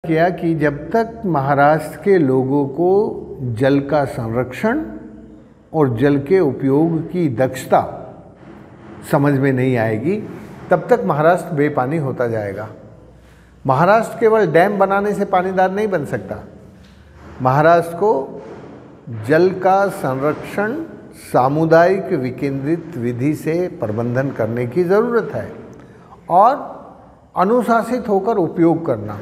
किया कि जब तक महाराष्ट्र के लोगों को जल का संरक्षण और जल के उपयोग की दक्षता समझ में नहीं आएगी, तब तक महाराष्ट्र बेपानी होता जाएगा। महाराष्ट्र केवल डैम बनाने से पानीदार नहीं बन सकता। महाराष्ट्र को जल का संरक्षण सामुदायिक विकेंद्रित विधि से प्रबंधन करने की ज़रूरत है और अनुशासित होकर उपयोग करना,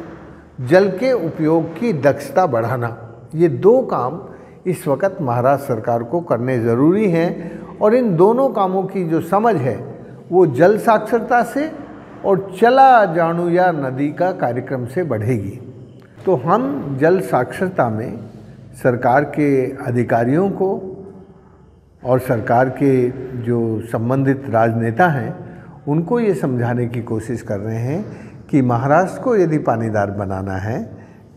जल के उपयोग की दक्षता बढ़ाना, ये दो काम इस वक्त महाराष्ट्र सरकार को करने ज़रूरी हैं। और इन दोनों कामों की जो समझ है वो जल साक्षरता से और चला जानुया नदी का कार्यक्रम से बढ़ेगी। तो हम जल साक्षरता में सरकार के अधिकारियों को और सरकार के जो संबंधित राजनेता हैं उनको ये समझाने की कोशिश कर रहे हैं कि महाराष्ट्र को यदि पानीदार बनाना है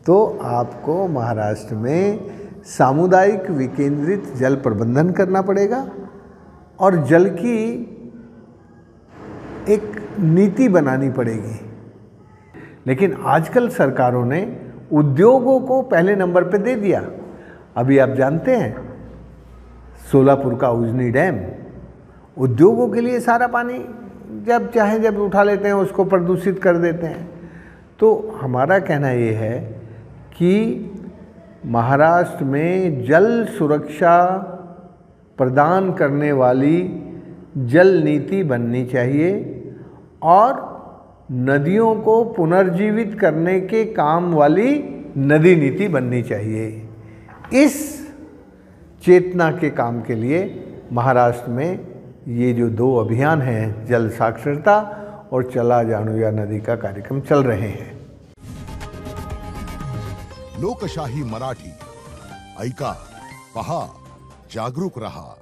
तो आपको महाराष्ट्र में सामुदायिक विकेंद्रित जल प्रबंधन करना पड़ेगा और जल की एक नीति बनानी पड़ेगी। लेकिन आजकल सरकारों ने उद्योगों को पहले नंबर पे दे दिया। अभी आप जानते हैं सोलापुर का उजनी डैम उद्योगों के लिए सारा पानी जब चाहे जब उठा लेते हैं, उसको प्रदूषित कर देते हैं। तो हमारा कहना ये है कि महाराष्ट्र में जल सुरक्षा प्रदान करने वाली जल नीति बननी चाहिए और नदियों को पुनर्जीवित करने के काम वाली नदी नीति बननी चाहिए। इस चेतना के काम के लिए महाराष्ट्र में ये जो दो अभियान हैं, जल साक्षरता और चला जानुया नदी का कार्यक्रम चल रहे हैं। लोकशाही मराठी ऐका, पहा, जागरूक रहा।